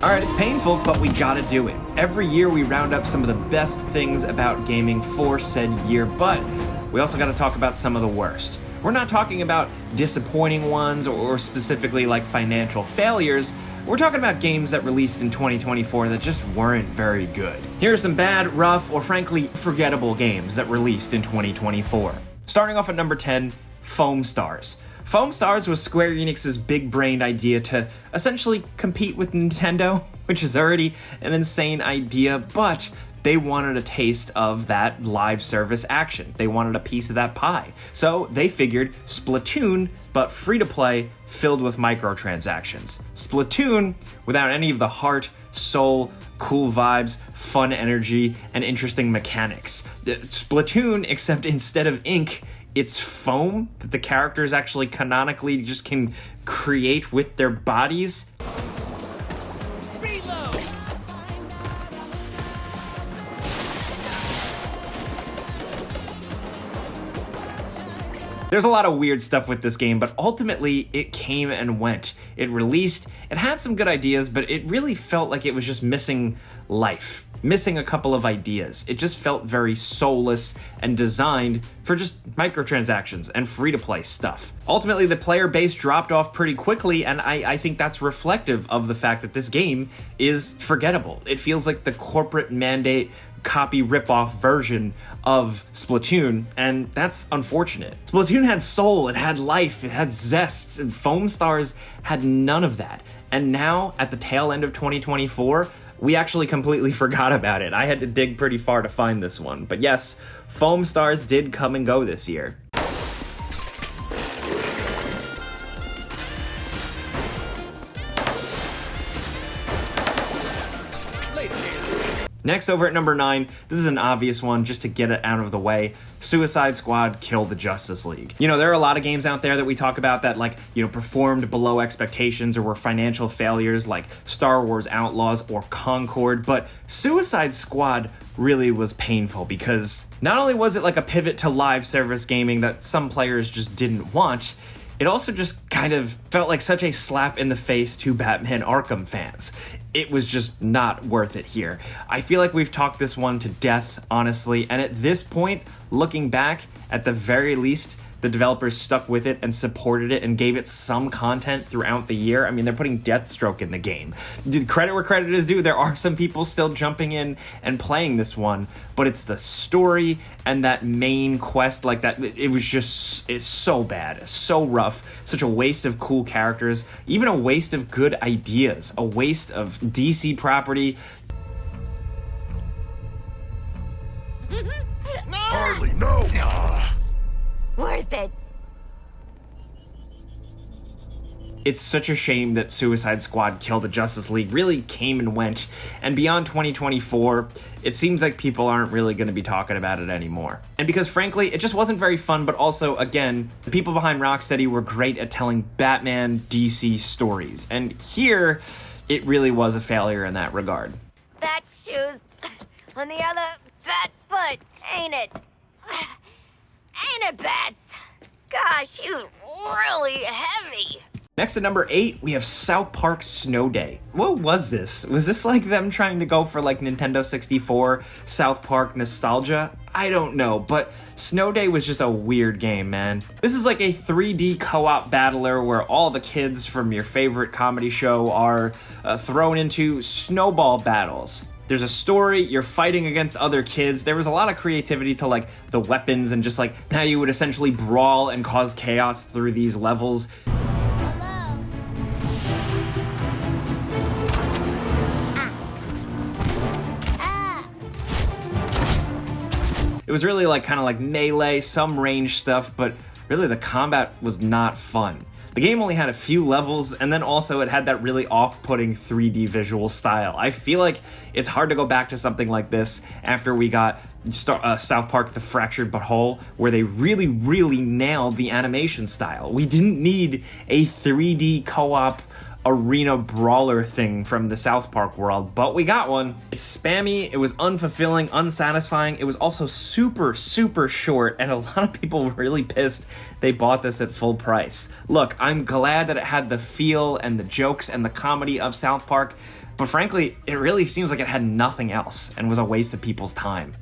Alright, it's painful, but we gotta do it. Every year we round up some of the best things about gaming for said year, but we also gotta talk about some of the worst. We're not talking about disappointing ones or specifically like financial failures. We're talking about games that released in 2024 that just weren't very good. Here are some bad, rough, or frankly forgettable games that released in 2024. Starting off at number 10, Foam Stars. Foam Stars was Square Enix's big-brained idea to essentially compete with Nintendo, which is already an insane idea, but they wanted a taste of that live service action. They wanted a piece of that pie. So they figured Splatoon, but free-to-play, filled with microtransactions. Splatoon, without any of the heart, soul, cool vibes, fun energy, and interesting mechanics. Splatoon, except instead of ink, it's foam that the characters actually canonically just can create with their bodies. Reload! There's a lot of weird stuff with this game, but ultimately it came and went. It released, it had some good ideas, but it really felt like it was just missing life. Missing a couple of ideas. It just felt very soulless and designed for just microtransactions and free-to-play stuff. Ultimately, the player base dropped off pretty quickly, and I think that's reflective of the fact that this game is forgettable. It feels like the corporate mandate copy rip-off version of Splatoon, and that's unfortunate. Splatoon had soul, it had life, it had zest, and Foam Stars had none of that. And now, at the tail end of 2024, we actually completely forgot about it. I had to dig pretty far to find this one. But yes, Foam Stars did come and go this year. Next, over at number 9, this is an obvious one just to get it out of the way. Suicide Squad killed the Justice League. You know, there are a lot of games out there that we talk about that performed below expectations or were financial failures like Star Wars Outlaws or Concord, but Suicide Squad really was painful because not only was it like a pivot to live service gaming that some players just didn't want, it also just kind of felt like such a slap in the face to Batman Arkham fans. It was just not worth it here. I feel like we've talked this one to death, honestly, and at this point, looking back, at the very least, the developers stuck with it and supported it and gave it some content throughout the year. I mean, they're putting Deathstroke in the game. Credit where credit is due. There are some people still jumping in and playing this one, but it's the story and that main quest like that. It's so bad, so rough, such a waste of cool characters, even a waste of good ideas, a waste of DC property. Harley, no! Worth it. It's such a shame that Suicide Squad Kill the Justice League really came and went, and beyond 2024, it seems like people aren't really going to be talking about it anymore. And because frankly, it just wasn't very fun, but also, again, the people behind Rocksteady were great at telling Batman DC stories, and here, it really was a failure in that regard. Bat shoes on the other bat foot, ain't it? Ain't it, Bats? Gosh, he's really heavy. Next at number 8, we have South Park Snow Day. What was this? Was this like them trying to go for like Nintendo 64 South Park nostalgia? I don't know, but Snow Day was just a weird game, man. This is like a 3D co-op battler where all the kids from your favorite comedy show are thrown into snowball battles. There's a story, you're fighting against other kids. There was a lot of creativity to like the weapons and just like how you would essentially brawl and cause chaos through these levels. It was really like kind of like melee, some range stuff, but really the combat was not fun. The game only had a few levels, and then also it had that really off-putting 3D visual style. I feel like it's hard to go back to something like this after we got South Park The Fractured But Whole, where they really, really nailed the animation style. We didn't need a 3D co-op arena brawler thing from the South Park world, but we got one. It's spammy, it was unfulfilling, unsatisfying, it was also super short, and a lot of people were really pissed they bought this at full price. Look, I'm glad that it had the feel and the jokes and the comedy of South Park, but frankly, it really seems like it had nothing else and was a waste of people's time.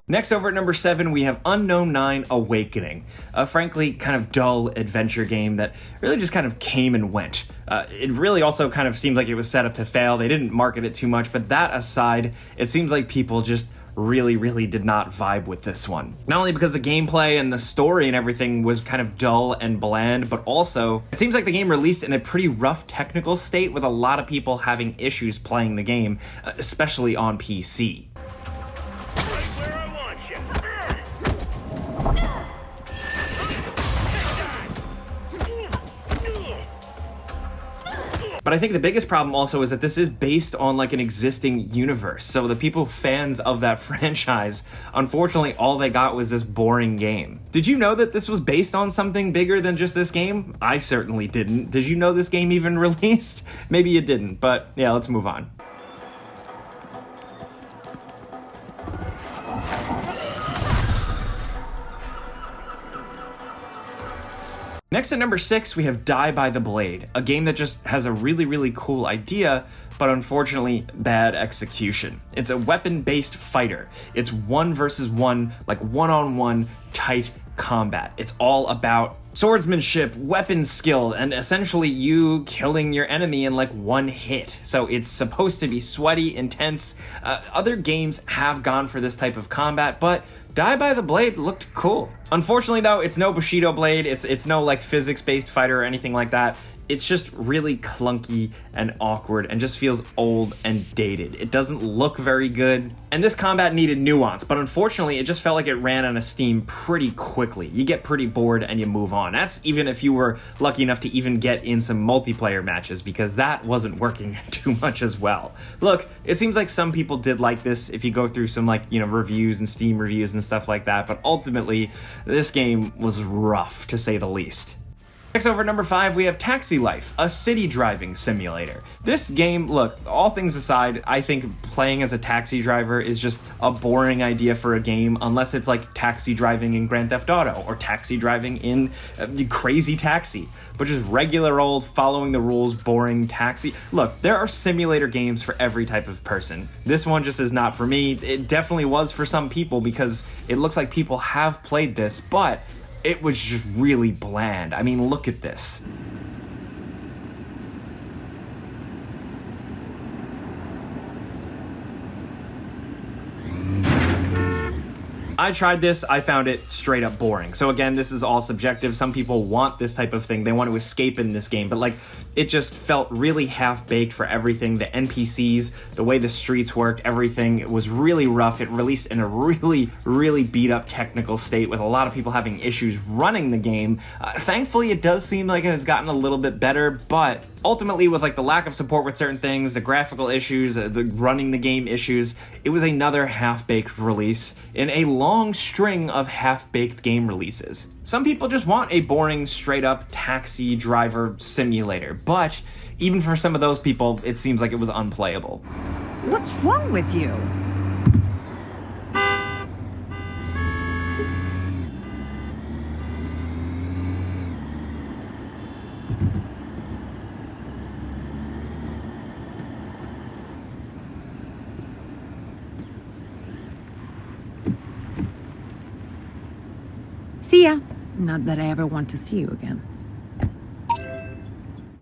Next, over at number 7, we have Unknown 9 Awakening, a frankly kind of dull adventure game that really just kind of came and went. It really also kind of seemed like it was set up to fail. They didn't market it too much, but that aside, it seems like people just really did not vibe with this one. Not only because the gameplay and the story and everything was kind of dull and bland, but also it seems like the game released in a pretty rough technical state with a lot of people having issues playing the game, especially on PC. But I think the biggest problem also is that this is based on like an existing universe. So the people fans of that franchise, unfortunately, all they got was this boring game. Did you know that this was based on something bigger than just this game? I certainly didn't. Did you know this game even released? Maybe you didn't, but yeah, let's move on. Next at number 6, we have Die by the Blade, a game that just has a really cool idea, but unfortunately bad execution. It's a weapon-based fighter. It's 1 versus 1, like one-on-one tight combat. It's all about swordsmanship, weapon skill, and essentially you killing your enemy in like one hit. So it's supposed to be sweaty, intense. Other games have gone for this type of combat, but Die by the Blade looked cool. Unfortunately though, it's no Bushido Blade, it's no like physics-based fighter or anything like that. It's just really clunky and awkward and just feels old and dated. It doesn't look very good. And this combat needed nuance, but unfortunately it just felt like it ran out of steam pretty quickly. You get pretty bored and you move on. That's even if you were lucky enough to even get in some multiplayer matches, because that wasn't working too much as well. Look, it seems like some people did like this if you go through some reviews and Steam reviews and stuff like that, but ultimately this game was rough to say the least. Next, over at number 5, we have Taxi Life, a city driving simulator. This game, look, all things aside, I think playing as a taxi driver is just a boring idea for a game unless it's like taxi driving in Grand Theft Auto or taxi driving in Crazy Taxi, but just regular old following the rules boring taxi. Look, there are simulator games for every type of person. This one just is not for me. It definitely was for some people because it looks like people have played this, but it was just really bland. I mean, look at this. I tried this, I found it straight up boring. So again, this is all subjective. Some people want this type of thing. They want to escape in this game, but like, it just felt really half-baked for everything. The NPCs, the way the streets worked, everything, it was really rough. It released in a really beat-up technical state with a lot of people having issues running the game. Thankfully, it does seem like it has gotten a little bit better, but ultimately with like the lack of support with certain things, the graphical issues, the running the game issues, it was another half-baked release in a long string of half-baked game releases. Some people just want a boring, straight-up taxi driver simulator, but even for some of those people, it seems like it was unplayable. What's wrong with you? See ya. Not that I ever want to see you again.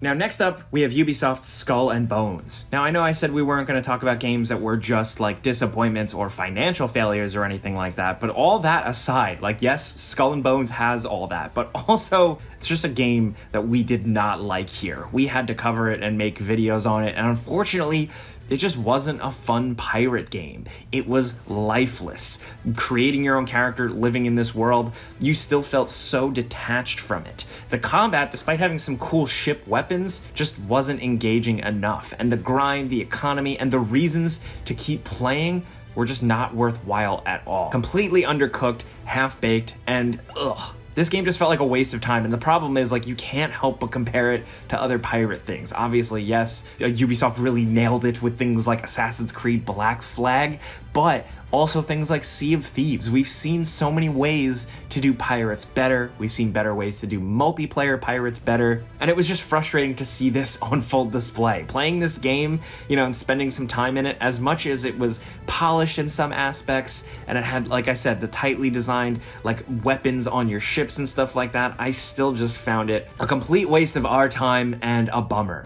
Now, next up, we have Ubisoft's Skull and Bones. Now, I know I said we weren't going to talk about games that were just like disappointments or financial failures or anything like that, but all that aside, like, yes, Skull and Bones has all that, but also it's just a game that we did not like here. We had to cover it and make videos on it, and unfortunately, it just wasn't a fun pirate game. It was lifeless. Creating your own character, living in this world, you still felt so detached from it. The combat, despite having some cool ship weapons, just wasn't engaging enough. And the grind, the economy, and the reasons to keep playing were just not worthwhile at all. Completely undercooked, half-baked, and ugh. This game just felt like a waste of time, and the problem is, like, you can't help but compare it to other pirate things. Obviously, yes, Ubisoft really nailed it with things like Assassin's Creed Black Flag, but also things like Sea of Thieves. We've seen so many ways to do pirates better. We've seen better ways to do multiplayer pirates better, and it was just frustrating to see this on full display. Playing this game, you know, and spending some time in it, as much as it was polished in some aspects, and it had, like I said, the tightly designed, like, weapons on your ships and stuff like that, I still just found it a complete waste of our time and a bummer.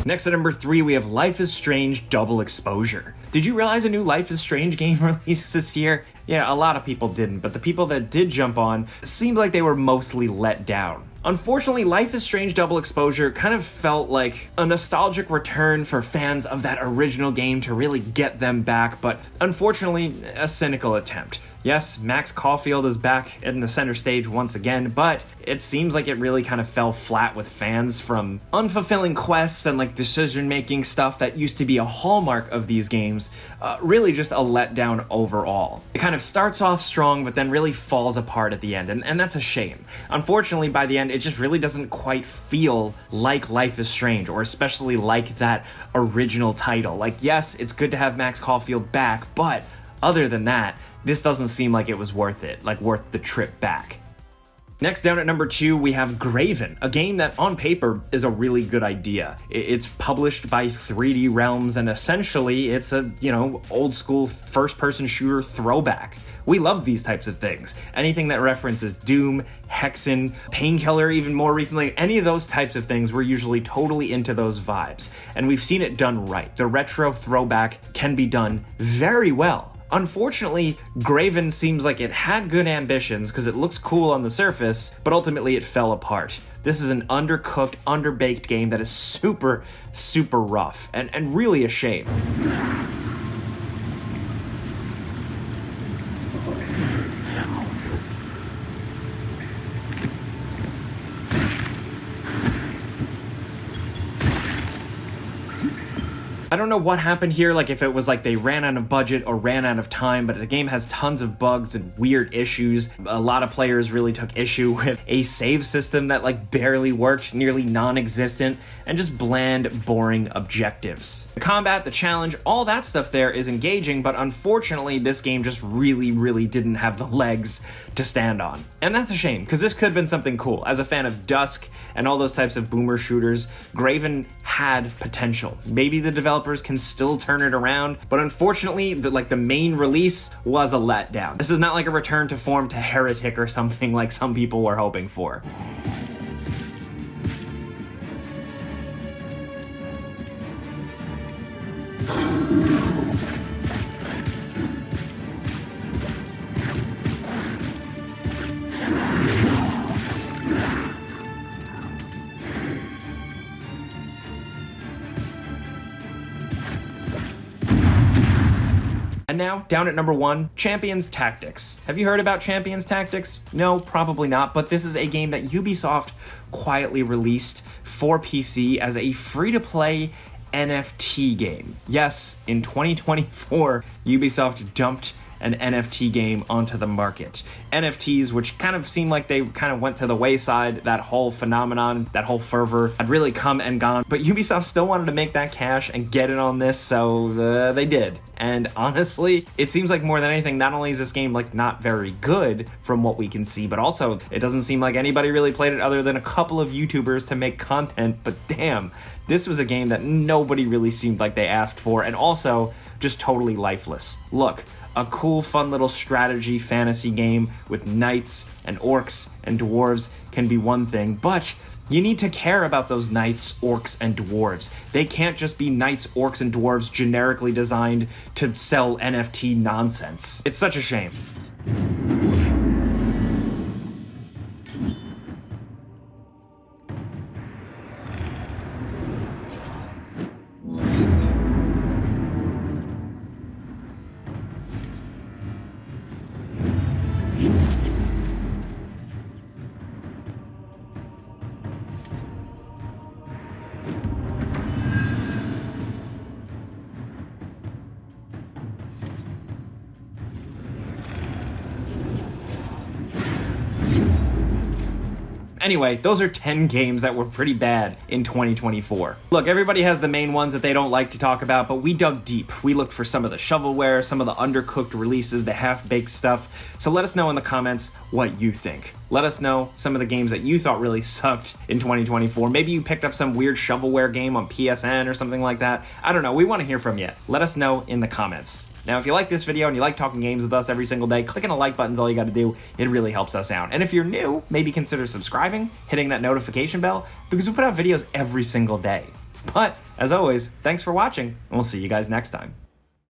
Next at number 3, we have Life is Strange Double Exposure. Did you realize a new Life is Strange game released this year? Yeah, a lot of people didn't, but the people that did jump on seemed like they were mostly let down. Unfortunately, Life is Strange Double Exposure kind of felt like a nostalgic return for fans of that original game to really get them back, but unfortunately, a cynical attempt. Yes, Max Caulfield is back in the center stage once again, but it seems like it really kind of fell flat with fans from unfulfilling quests and like decision-making stuff that used to be a hallmark of these games, really just a letdown overall. It kind of starts off strong, but then really falls apart at the end, and that's a shame. Unfortunately, by the end, it just really doesn't quite feel like Life is Strange, or especially like that original title. Like, yes, it's good to have Max Caulfield back, but other than that, this doesn't seem like it was worth it, like worth the trip back. Next down at number 2, we have Graven, a game that on paper is a really good idea. It's published by 3D Realms, and essentially it's a, you know, old school first-person shooter throwback. We love these types of things. Anything that references Doom, Hexen, Painkiller even more recently, any of those types of things, we're usually totally into those vibes. And we've seen it done right. The retro throwback can be done very well. Unfortunately, Graven seems like it had good ambitions because it looks cool on the surface, but ultimately it fell apart. This is an undercooked, underbaked game that is super, super rough, and really a shame. I don't know what happened here, like if it was like they ran out of budget or ran out of time, but the game has tons of bugs and weird issues. A lot of players really took issue with a save system that like barely worked, nearly non-existent, and just bland, boring objectives. The combat, the challenge, all that stuff there is engaging, but unfortunately this game just really didn't have the legs to stand on. And that's a shame, because this could have been something cool. As a fan of Dusk and all those types of boomer shooters, Graven had potential. Maybe the developers can still turn it around, but unfortunately, the main release was a letdown. This is not like a return to form to Heretic or something like some people were hoping for. And now, down at number 1, Champions Tactics. Have you heard about Champions Tactics? No, probably not, but this is a game that Ubisoft quietly released for PC as a free-to-play NFT game. Yes, in 2024, Ubisoft dumped an NFT game onto the market. NFTs, which kind of seemed like they kind of went to the wayside, that whole phenomenon, that whole fervor had really come and gone, but Ubisoft still wanted to make that cash and get it on this, so they did. And honestly, it seems like more than anything, not only is this game like not very good from what we can see, but also it doesn't seem like anybody really played it other than a couple of YouTubers to make content, but damn, this was a game that nobody really seemed like they asked for, and also just totally lifeless. Look, A cool, fun little strategy fantasy game with knights and orcs and dwarves can be one thing, but you need to care about those knights, orcs, and dwarves. They can't just be knights, orcs, and dwarves generically designed to sell NFT nonsense. It's such a shame. Anyway, those are 10 games that were pretty bad in 2024. Look, everybody has the main ones that they don't like to talk about, but we dug deep. We looked for some of the shovelware, some of the undercooked releases, the half-baked stuff. So let us know in the comments what you think. Let us know some of the games that you thought really sucked in 2024. Maybe you picked up some weird shovelware game on PSN or something like that. I don't know. We want to hear from you. Let us know in the comments. Now, if you like this video and you like talking games with us every single day, clicking the like button's all you got to do. It really helps us out. And if you're new, maybe consider subscribing, hitting that notification bell, because we put out videos every single day. But, as always, thanks for watching, and we'll see you guys next time.